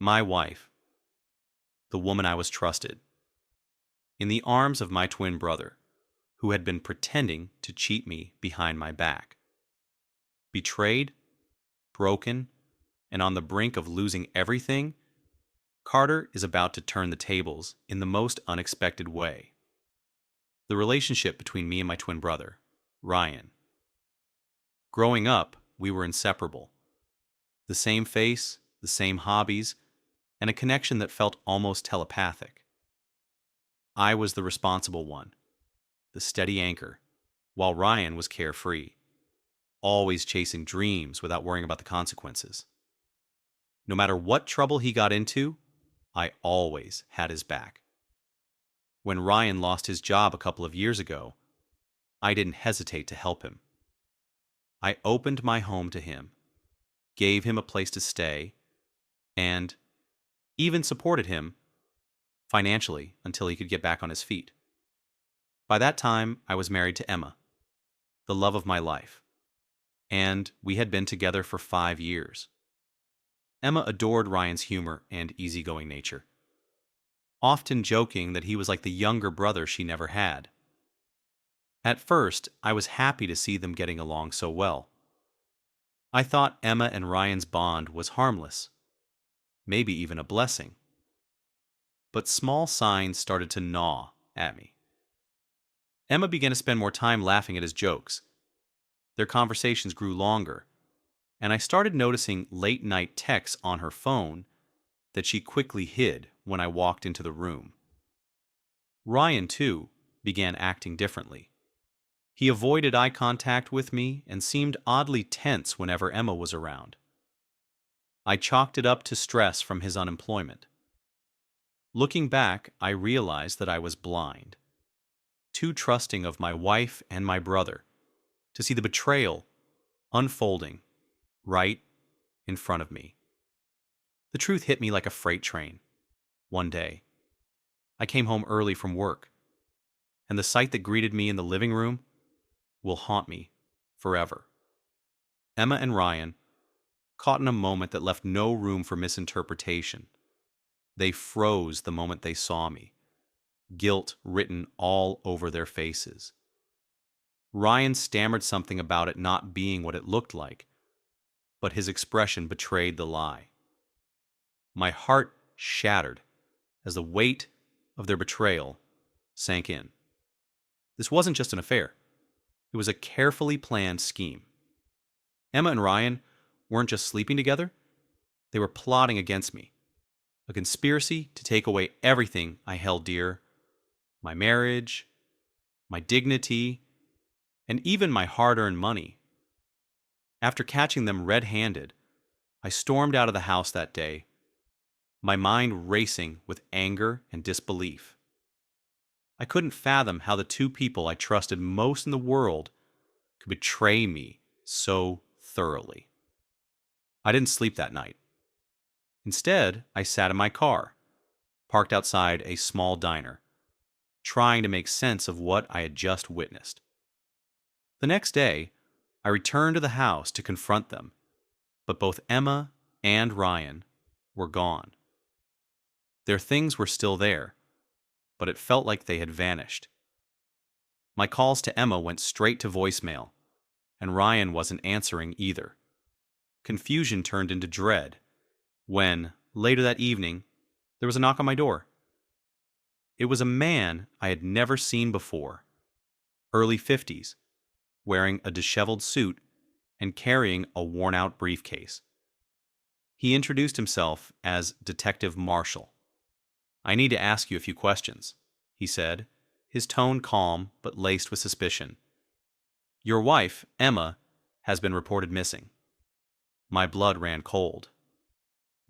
My wife, the woman I was trusted, in the arms of my twin brother, who had been pretending to cheat me behind my back. Betrayed, broken, and on the brink of losing everything, Carter is about to turn the tables in the most unexpected way. The relationship between me and my twin brother, Ryan. Growing up, we were inseparable. The same face, the same hobbies, and a connection that felt almost telepathic. I was the responsible one, the steady anchor, while Ryan was carefree, always chasing dreams without worrying about the consequences. No matter what trouble he got into, I always had his back. When Ryan lost his job a couple of years ago, I didn't hesitate to help him. I opened my home to him, gave him a place to stay, and even supported him financially until he could get back on his feet. By that time, I was married to Emma, the love of my life, and we had been together for 5 years. Emma adored Ryan's humor and easygoing nature, often joking that he was like the younger brother she never had. At first, I was happy to see them getting along so well. I thought Emma and Ryan's bond was harmless, maybe even a blessing. But small signs started to gnaw at me. Emma began to spend more time laughing at his jokes. Their conversations grew longer, and I started noticing late-night texts on her phone that she quickly hid when I walked into the room. Ryan, too, began acting differently. He avoided eye contact with me and seemed oddly tense whenever Emma was around. I chalked it up to stress from his unemployment. Looking back, I realized that I was blind, too trusting of my wife and my brother to see the betrayal unfolding right in front of me. The truth hit me like a freight train. One day, I came home early from work, and the sight that greeted me in the living room will haunt me forever. Emma and Ryan, caught in a moment that left no room for misinterpretation. They froze the moment they saw me, guilt written all over their faces. Ryan stammered something about it not being what it looked like, but his expression betrayed the lie. My heart shattered as the weight of their betrayal sank in. This wasn't just an affair. It was a carefully planned scheme. Emma and Ryan weren't just sleeping together, they were plotting against me. A conspiracy to take away everything I held dear, my marriage, my dignity, and even my hard-earned money. After catching them red-handed, I stormed out of the house that day, my mind racing with anger and disbelief. I couldn't fathom how the two people I trusted most in the world could betray me so thoroughly. I didn't sleep that night. Instead, I sat in my car, parked outside a small diner, trying to make sense of what I had just witnessed. The next day, I returned to the house to confront them, but both Emma and Ryan were gone. Their things were still there, but it felt like they had vanished. My calls to Emma went straight to voicemail, and Ryan wasn't answering either. Confusion turned into dread when, later that evening, there was a knock on my door. It was a man I had never seen before, early 50s, wearing a disheveled suit and carrying a worn-out briefcase. He introduced himself as Detective Marshall. "I need to ask you a few questions," he said, his tone calm but laced with suspicion. "Your wife, Emma, has been reported missing." My blood ran cold.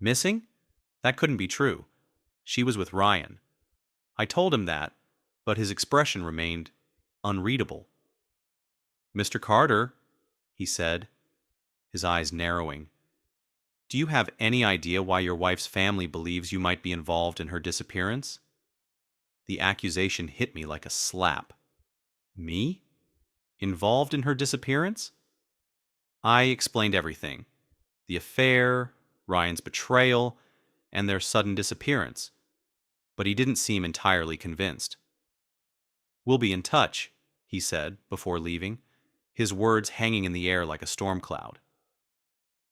Missing? That couldn't be true. She was with Ryan. I told him that, but his expression remained unreadable. "Mr. Carter," he said, his eyes narrowing, "do you have any idea why your wife's family believes you might be involved in her disappearance?" The accusation hit me like a slap. Me? Involved in her disappearance? I explained everything. The affair, Ryan's betrayal, and their sudden disappearance, but he didn't seem entirely convinced. "We'll be in touch," he said before leaving, his words hanging in the air like a storm cloud.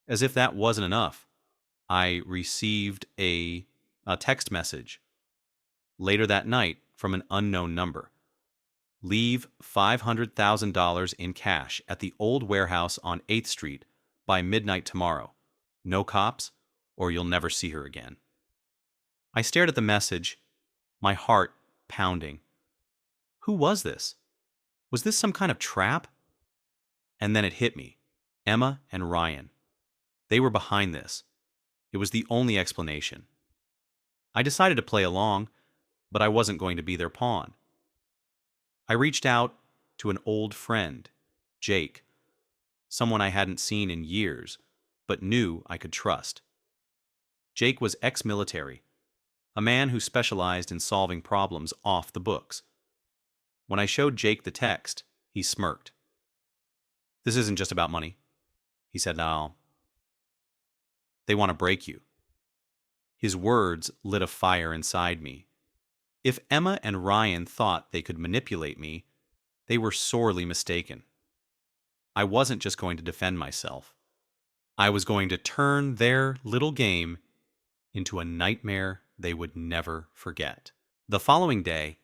As if that wasn't enough, I received a text message later that night from an unknown number. "Leave $500,000 in cash at the old warehouse on 8th Street by midnight tomorrow. No cops, or you'll never see her again." I stared at the message, my heart pounding. Who was this? Was this some kind of trap? And then it hit me. Emma and Ryan. They were behind this. It was the only explanation. I decided to play along, but I wasn't going to be their pawn. I reached out to an old friend, Jake, someone I hadn't seen in years, but knew I could trust. Jake was ex-military, a man who specialized in solving problems off the books. When I showed Jake the text, he smirked. "This isn't just about money," he said. "No, they want to break you." His words lit a fire inside me. If Emma and Ryan thought they could manipulate me, they were sorely mistaken. I wasn't just going to defend myself. I was going to turn their little game into a nightmare they would never forget. The following day,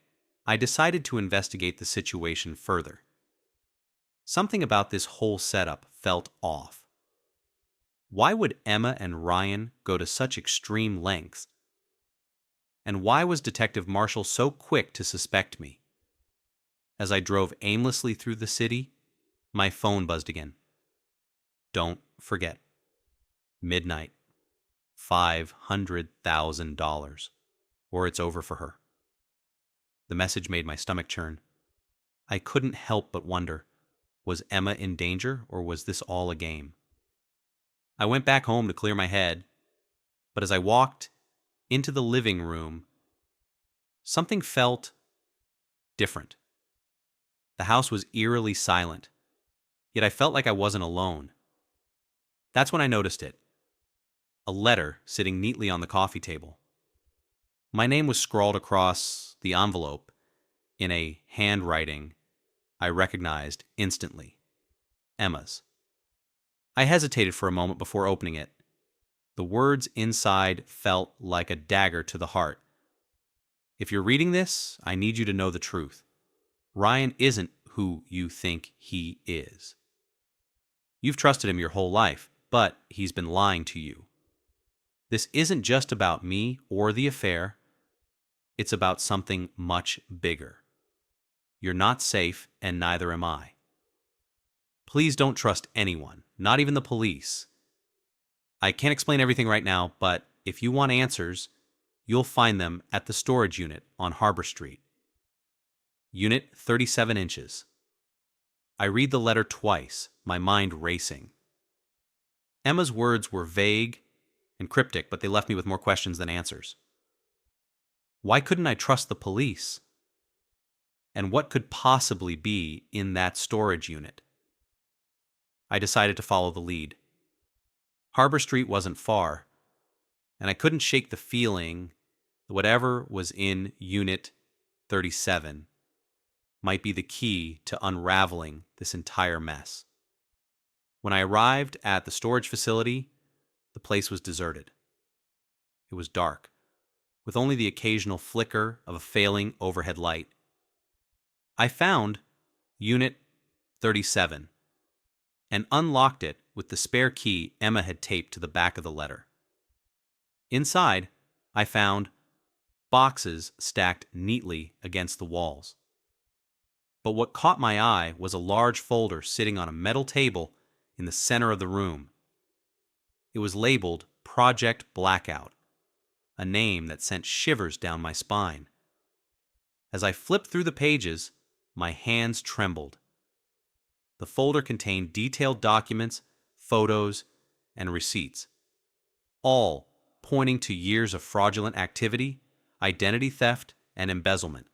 I decided to investigate the situation further. Something about this whole setup felt off. Why would Emma and Ryan go to such extreme lengths? And why was Detective Marshall so quick to suspect me? As I drove aimlessly through the city, my phone buzzed again. Don't forget. Midnight. $500,000. Or it's over for her. The message made my stomach churn. I couldn't help but wonder, was Emma in danger, or was this all a game? I went back home to clear my head, but as I walked into the living room, something felt different. The house was eerily silent, yet I felt like I wasn't alone. That's when I noticed it. A letter sitting neatly on the coffee table. My name was scrawled across the envelope in a handwriting I recognized instantly. Emma's. I hesitated for a moment before opening it. The words inside felt like a dagger to the heart. If you're reading this, I need you to know the truth. Ryan isn't who you think he is. You've trusted him your whole life, but he's been lying to you. This isn't just about me or the affair. It's about something much bigger. You're not safe, and neither am I. Please don't trust anyone, not even the police. I can't explain everything right now, but if you want answers, you'll find them at the storage unit on Harbor Street. Unit 37 inches. I read the letter twice, my mind racing. Emma's words were vague and cryptic, but they left me with more questions than answers. Why couldn't I trust the police? And what could possibly be in that storage unit? I decided to follow the lead. Harbor Street wasn't far, and I couldn't shake the feeling that whatever was in Unit 37 might be the key to unraveling this entire mess. When I arrived at the storage facility, the place was deserted. It was dark, with only the occasional flicker of a failing overhead light. I found Unit 37 and unlocked it with the spare key Emma had taped to the back of the letter. Inside, I found boxes stacked neatly against the walls. But what caught my eye was a large folder sitting on a metal table in the center of the room. It was labeled Project Blackout, a name that sent shivers down my spine. As I flipped through the pages, my hands trembled. The folder contained detailed documents, photos, and receipts, all pointing to years of fraudulent activity, identity theft, and embezzlement.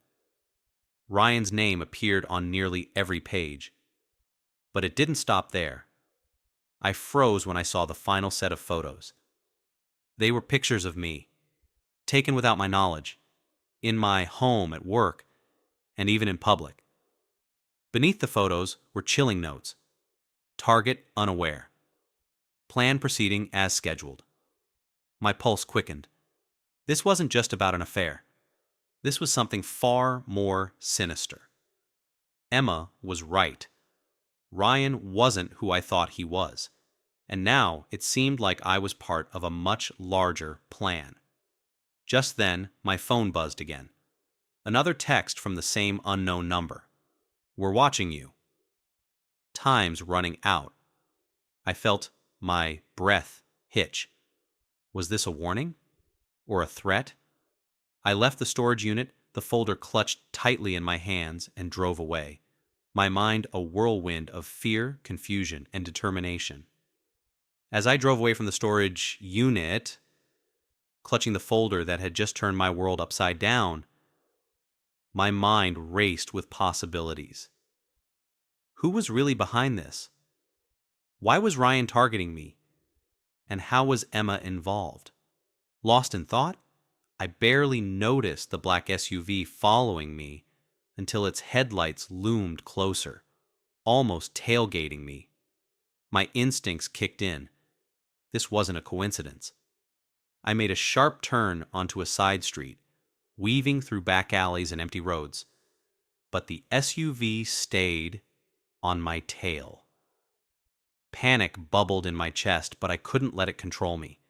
Ryan's name appeared on nearly every page. But it didn't stop there. I froze when I saw the final set of photos. They were pictures of me, taken without my knowledge, in my home, at work, and even in public. Beneath the photos were chilling notes. Target unaware. Plan proceeding as scheduled. My pulse quickened. This wasn't just about an affair. This was something far more sinister. Emma was right. Ryan wasn't who I thought he was, and now it seemed like I was part of a much larger plan. Just then, my phone buzzed again. Another text from the same unknown number. "We're watching you." Time's running out. I felt my breath hitch. Was this a warning? Or a threat? I left the storage unit, the folder clutched tightly in my hands, and drove away. My mind a whirlwind of fear, confusion, and determination. As I drove away from the storage unit, clutching the folder that had just turned my world upside down, my mind raced with possibilities. Who was really behind this? Why was Ryan targeting me? And how was Emma involved? Lost in thought, I barely noticed the black SUV following me until its headlights loomed closer, almost tailgating me. My instincts kicked in. This wasn't a coincidence. I made a sharp turn onto a side street, weaving through back alleys and empty roads. But the SUV stayed on my tail. Panic bubbled in my chest, but I couldn't let it control me.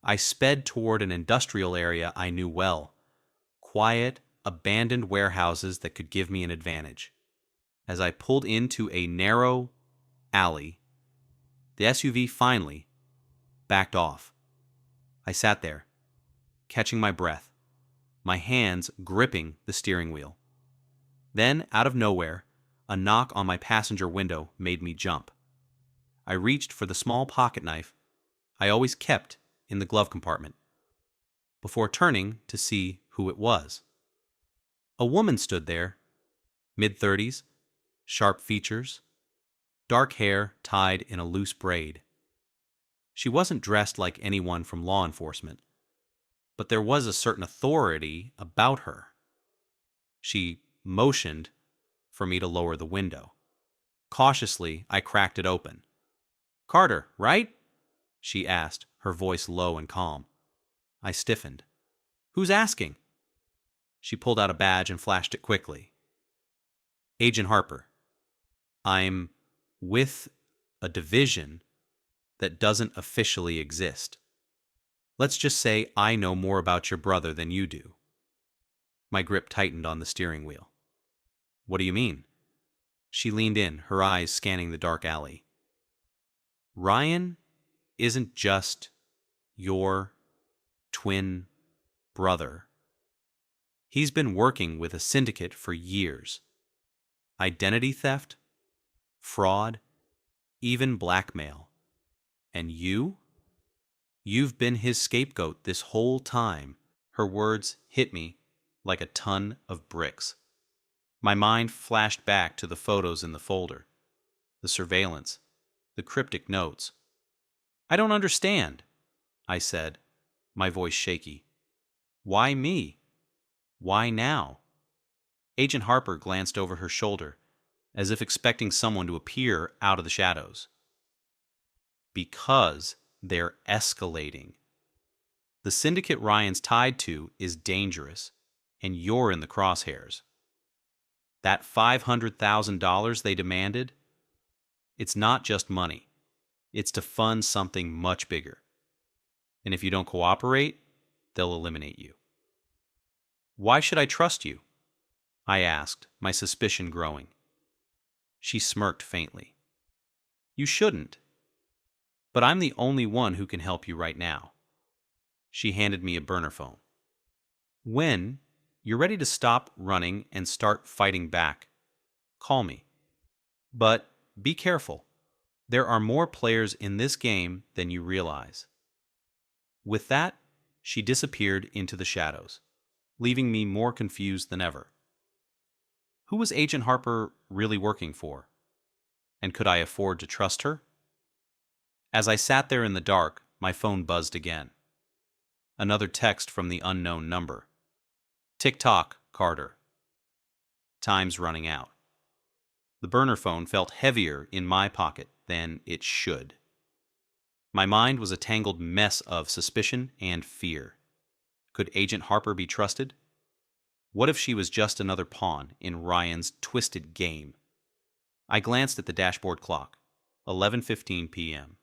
I sped toward an industrial area I knew well. Quiet, abandoned warehouses that could give me an advantage. As I pulled into a narrow alley, the SUV finally backed off. I sat there, catching my breath, my hands gripping the steering wheel. Then, out of nowhere, a knock on my passenger window made me jump. I reached for the small pocket knife I always kept in the glove compartment, before turning to see who it was. A woman stood there, mid-30s, sharp features, dark hair tied in a loose braid. She wasn't dressed like anyone from law enforcement, but there was a certain authority about her. She motioned for me to lower the window. Cautiously, I cracked it open. "Carter, right?" she asked, her voice low and calm. I stiffened. "Who's asking?" She pulled out a badge and flashed it quickly. "Agent Harper. I'm with a division that doesn't officially exist. Let's just say I know more about your brother than you do." My grip tightened on the steering wheel. "What do you mean?" She leaned in, her eyes scanning the dark alley. "Ryan isn't just your twin brother. He's been working with a syndicate for years. Identity theft, fraud, even blackmail. And you've been his scapegoat this whole time." Her words hit me like a ton of bricks. My mind flashed back to the photos in the folder, the surveillance, the cryptic notes. "I don't understand," I said, my voice shaky. "Why me? Why now?" Agent Harper glanced over her shoulder, as if expecting someone to appear out of the shadows. "Because they're escalating. The syndicate Ryan's tied to is dangerous, and you're in the crosshairs. That $500,000 they demanded, it's not just money. It's to fund something much bigger. And if you don't cooperate, they'll eliminate you." "Why should I trust you?" I asked, my suspicion growing. She smirked faintly. "You shouldn't. But I'm the only one who can help you right now." She handed me a burner phone. "When you're ready to stop running and start fighting back, call me. But be careful. There are more players in this game than you realize." With that, she disappeared into the shadows, leaving me more confused than ever. Who was Agent Harper really working for? And could I afford to trust her? As I sat there in the dark, my phone buzzed again. Another text from the unknown number. "Tick-tock, Carter. Time's running out." The burner phone felt heavier in my pocket than it should. My mind was a tangled mess of suspicion and fear. Could Agent Harper be trusted? What if she was just another pawn in Ryan's twisted game? I glanced at the dashboard clock. 11:15 p.m.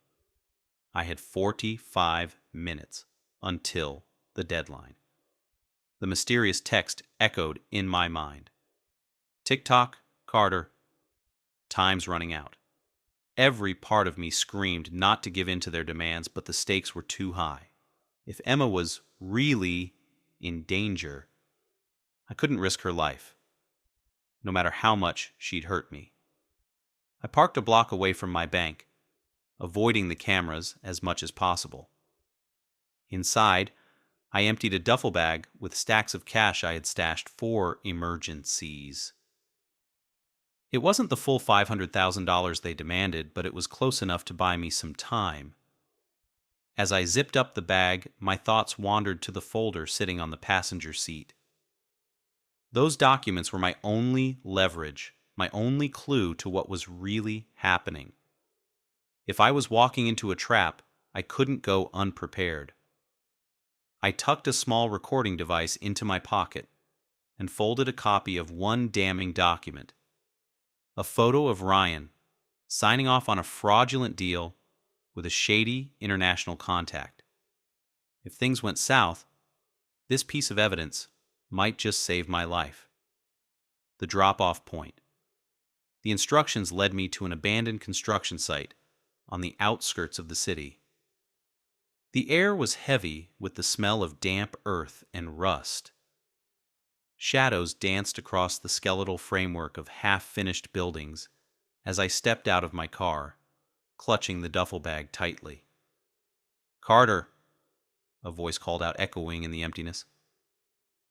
I had 45 minutes until the deadline. The mysterious text echoed in my mind. "Tick-tock, Carter. Time's running out." Every part of me screamed not to give in to their demands, but the stakes were too high. If Emma was really in danger, I couldn't risk her life, no matter how much she'd hurt me. I parked a block away from my bank, avoiding the cameras as much as possible. Inside, I emptied a duffel bag with stacks of cash I had stashed for emergencies. It wasn't the full $500,000 they demanded, but it was close enough to buy me some time. As I zipped up the bag, my thoughts wandered to the folder sitting on the passenger seat. Those documents were my only leverage, my only clue to what was really happening. If I was walking into a trap, I couldn't go unprepared. I tucked a small recording device into my pocket and folded a copy of one damning document. A photo of Ryan signing off on a fraudulent deal with a shady international contact. If things went south, this piece of evidence might just save my life. The drop-off point. The instructions led me to an abandoned construction site on the outskirts of the city. The air was heavy with the smell of damp earth and rust. Shadows danced across the skeletal framework of half-finished buildings as I stepped out of my car, clutching the duffel bag tightly. "Carter," a voice called out, echoing in the emptiness.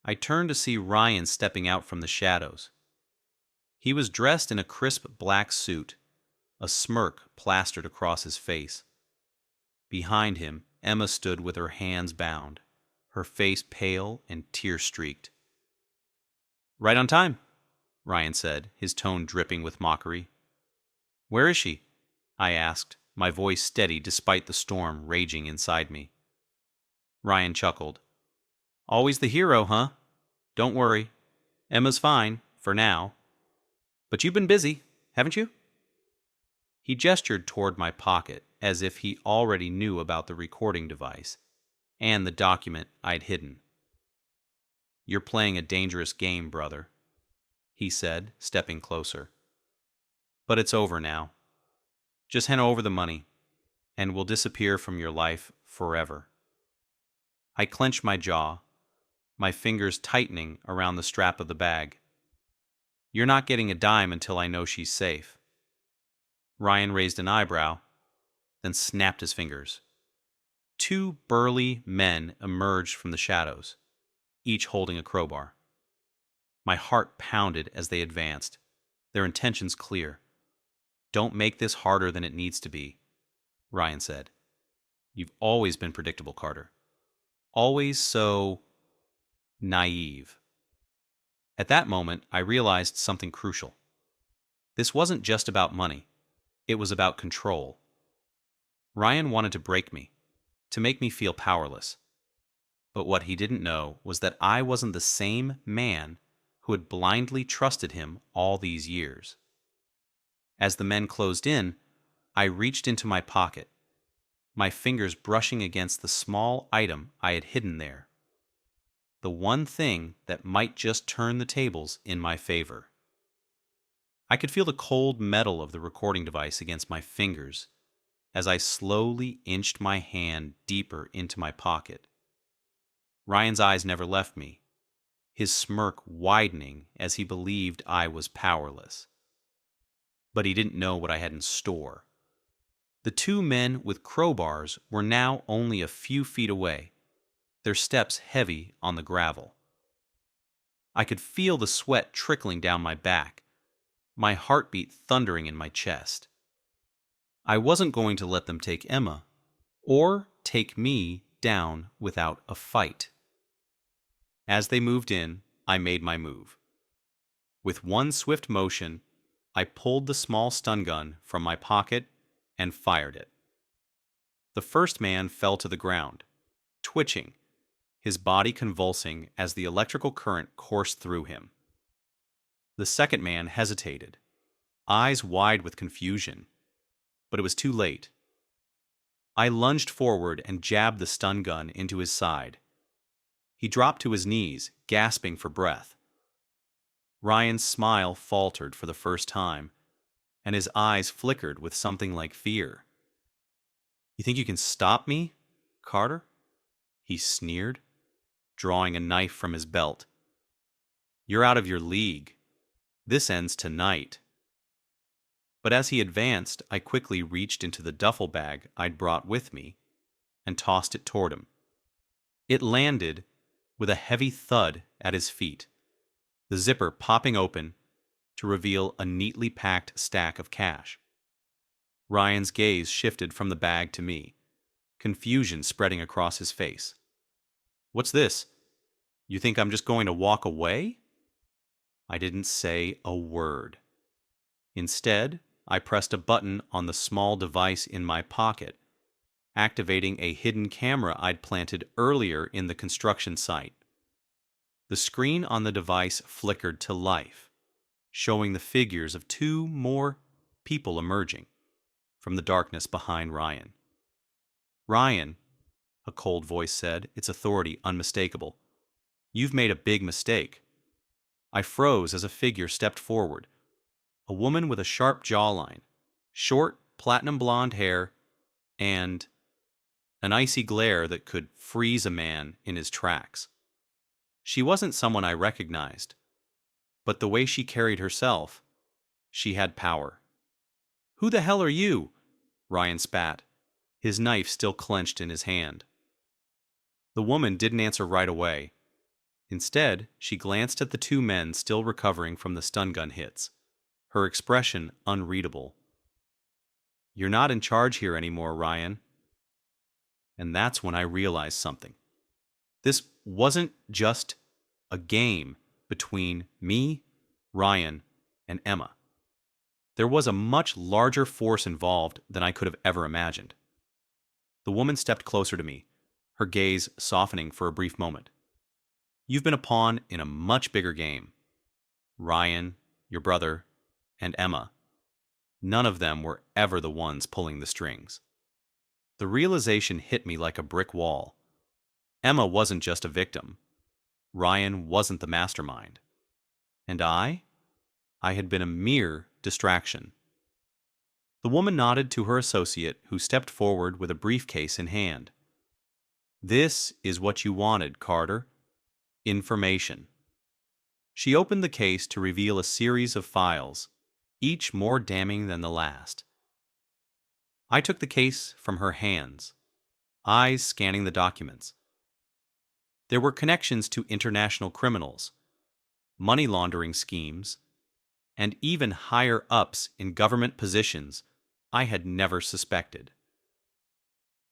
I turned to see Ryan stepping out from the shadows. He was dressed in a crisp black suit, a smirk plastered across his face. Behind him, Emma stood with her hands bound, her face pale and tear-streaked. "Right on time," Ryan said, his tone dripping with mockery. "Where is she?" I asked, my voice steady despite the storm raging inside me. Ryan chuckled. "Always the hero, huh? Don't worry. Emma's fine, for now. But you've been busy, haven't you?" He gestured toward my pocket, as if he already knew about the recording device and the document I'd hidden. "You're playing a dangerous game, brother," he said, stepping closer. "But it's over now. Just hand over the money, and we'll disappear from your life forever." I clenched my jaw, my fingers tightening around the strap of the bag. "You're not getting a dime until I know she's safe." Ryan raised an eyebrow, then snapped his fingers. Two burly men emerged from the shadows, each holding a crowbar. My heart pounded as they advanced, their intentions clear. "Don't make this harder than it needs to be," Ryan said. "You've always been predictable, Carter. Always so naive." At that moment, I realized something crucial. This wasn't just about money. It was about control. Ryan wanted to break me, to make me feel powerless. But what he didn't know was that I wasn't the same man who had blindly trusted him all these years. As the men closed in, I reached into my pocket, my fingers brushing against the small item I had hidden there. The one thing that might just turn the tables in my favor. I could feel the cold metal of the recording device against my fingers as I slowly inched my hand deeper into my pocket. Ryan's eyes never left me, his smirk widening as he believed I was powerless. But he didn't know what I had in store. The two men with crowbars were now only a few feet away, their steps heavy on the gravel. I could feel the sweat trickling down my back, my heartbeat thundering in my chest. I wasn't going to let them take Emma, or take me down without a fight. As they moved in, I made my move. With one swift motion, I pulled the small stun gun from my pocket and fired it. The first man fell to the ground, twitching, his body convulsing as the electrical current coursed through him. The second man hesitated, eyes wide with confusion, but it was too late. I lunged forward and jabbed the stun gun into his side. He dropped to his knees, gasping for breath. Ryan's smile faltered for the first time, and his eyes flickered with something like fear. "You think you can stop me, Carter?" he sneered, drawing a knife from his belt. "You're out of your league. This ends tonight." But as he advanced, I quickly reached into the duffel bag I'd brought with me and tossed it toward him. It landed with a heavy thud at his feet, the zipper popping open to reveal a neatly packed stack of cash. Ryan's gaze shifted from the bag to me, confusion spreading across his face. "What's this? You think I'm just going to walk away?" I didn't say a word. Instead, I pressed a button on the small device in my pocket, activating a hidden camera I'd planted earlier in the construction site. The screen on the device flickered to life, showing the figures of two more people emerging from the darkness behind Ryan. "Ryan," a cold voice said, its authority unmistakable, "you've made a big mistake." I froze as a figure stepped forward, a woman with a sharp jawline, short, platinum blonde hair, and an icy glare that could freeze a man in his tracks. She wasn't someone I recognized, but the way she carried herself, she had power. "Who the hell are you?" Ryan spat, his knife still clenched in his hand. The woman didn't answer right away. Instead, she glanced at the two men still recovering from the stun gun hits, her expression unreadable. "You're not in charge here anymore, Ryan." And that's when I realized something. This wasn't just a game between me, Ryan, and Emma. There was a much larger force involved than I could have ever imagined. The woman stepped closer to me, her gaze softening for a brief moment. "You've been a pawn in a much bigger game. Ryan, your brother, and Emma. None of them were ever the ones pulling the strings." The realization hit me like a brick wall. Emma wasn't just a victim. Ryan wasn't the mastermind. And I had been a mere distraction. The woman nodded to her associate, who stepped forward with a briefcase in hand. "This is what you wanted, Carter. Information." She opened the case to reveal a series of files, each more damning than the last. I took the case from her hands, eyes scanning the documents. There were connections to international criminals, money laundering schemes, and even higher-ups in government positions I had never suspected.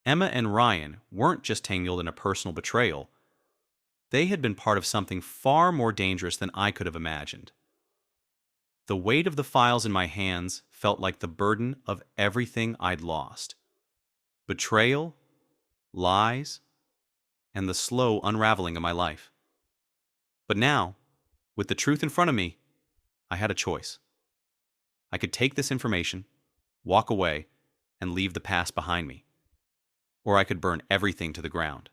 Emma and Ryan weren't just tangled in a personal betrayal. They had been part of something far more dangerous than I could have imagined. The weight of the files in my hands felt like the burden of everything I'd lost. Betrayal, lies, and the slow unraveling of my life. But now, with the truth in front of me, I had a choice. I could take this information, walk away, and leave the past behind me. Or I could burn everything to the ground.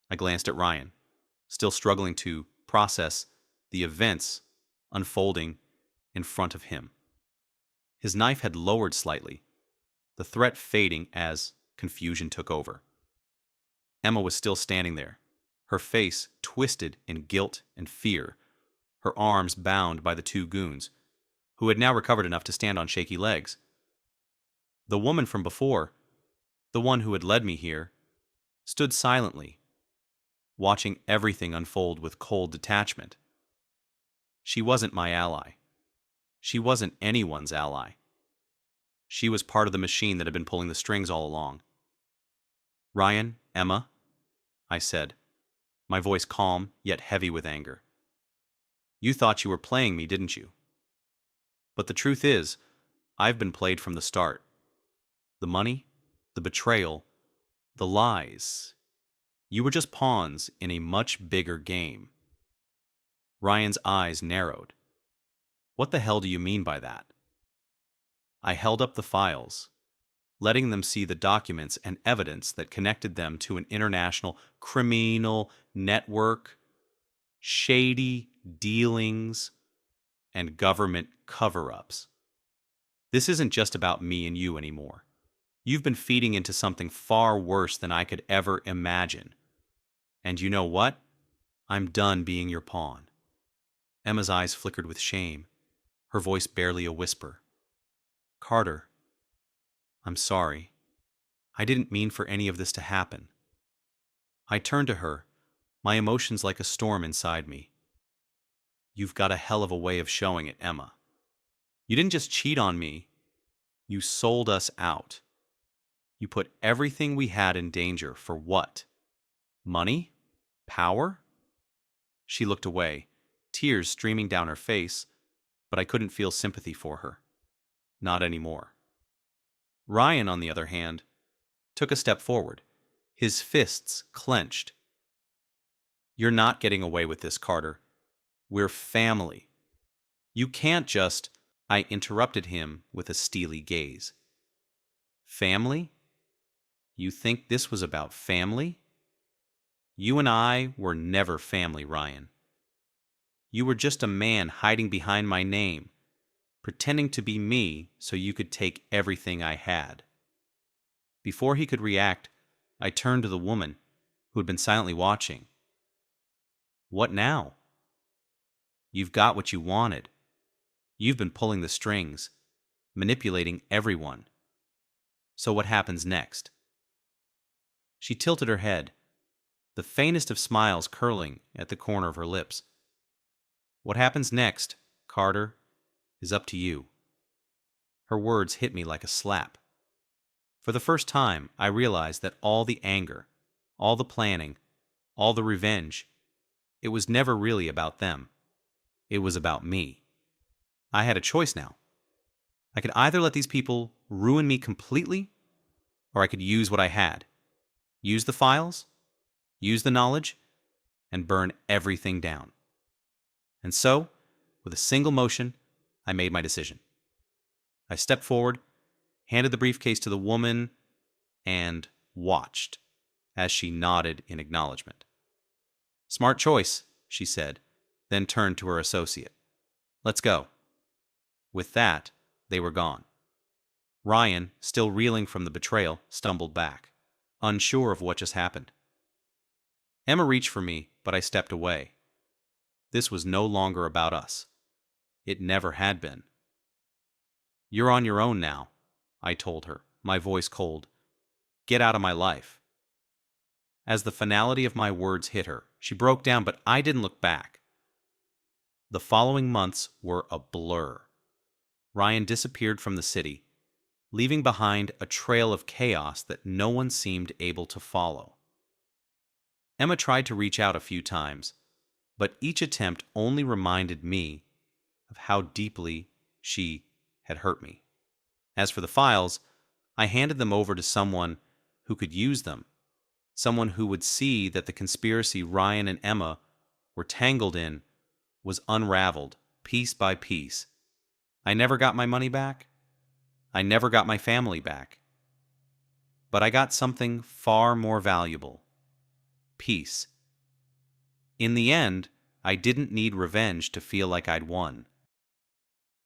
I glanced at Ryan, still struggling to process the events unfolding in front of him. His knife had lowered slightly, the threat fading as confusion took over. Emma was still standing there, her face twisted in guilt and fear, her arms bound by the two goons, who had now recovered enough to stand on shaky legs. The woman from before, the one who had led me here, stood silently, watching everything unfold with cold detachment. She wasn't my ally. She wasn't anyone's ally. She was part of the machine that had been pulling the strings all along. "Ryan, Emma, I said, my voice calm yet heavy with anger. You thought you were playing me, didn't you? But the truth is, I've been played from the start. The money, the betrayal, the lies. You were just pawns in a much bigger game. Ryan's eyes narrowed. What the hell do you mean by that? I held up the files, letting them see the documents and evidence that connected them to an international criminal network, shady dealings, and government cover-ups. This isn't just about me and you anymore. You've been feeding into something far worse than I could ever imagine. And you know what? I'm done being your pawn. Emma's eyes flickered with shame, her voice barely a whisper. Carter, I'm sorry. I didn't mean for any of this to happen. I turned to her, my emotions like a storm inside me. You've got a hell of a way of showing it, Emma. You didn't just cheat on me. You sold us out. You put everything we had in danger for what? Money? Power? She looked away, tears streaming down her face, but I couldn't feel sympathy for her. Not anymore. Ryan, on the other hand, took a step forward, his fists clenched. You're not getting away with this, Carter. We're family. You can't just... I interrupted him with a steely gaze. Family? You think this was about family? You and I were never family, Ryan. You were just a man hiding behind my name, pretending to be me so you could take everything I had. Before he could react, I turned to the woman, who had been silently watching. What now? You've got what you wanted. You've been pulling the strings, manipulating everyone. So what happens next? She tilted her head, the faintest of smiles curling at the corner of her lips. What happens next, Carter, is up to you. Her words hit me like a slap. For the first time, I realized that all the anger, all the planning, all the revenge, it was never really about them. It was about me. I had a choice now. I could either let these people ruin me completely, or I could use what I had. Use the files, use the knowledge, and burn everything down. And so, with a single motion, I made my decision. I stepped forward, handed the briefcase to the woman, and watched as she nodded in acknowledgement. Smart choice, she said, then turned to her associate. Let's go. With that, they were gone. Ryan, still reeling from the betrayal, stumbled back, unsure of what just happened. Emma reached for me, but I stepped away. This was no longer about us. It never had been. You're on your own now, I told her, my voice cold. Get out of my life. As the finality of my words hit her, she broke down, but I didn't look back. The following months were a blur. Ryan disappeared from the city, leaving behind a trail of chaos that no one seemed able to follow. Emma tried to reach out a few times, but each attempt only reminded me of how deeply she had hurt me. As for the files, I handed them over to someone who could use them, someone who would see that the conspiracy Ryan and Emma were tangled in was unraveled piece by piece. I never got my money back. I never got my family back. But I got something far more valuable. Peace. In the end, I didn't need revenge to feel like I'd won.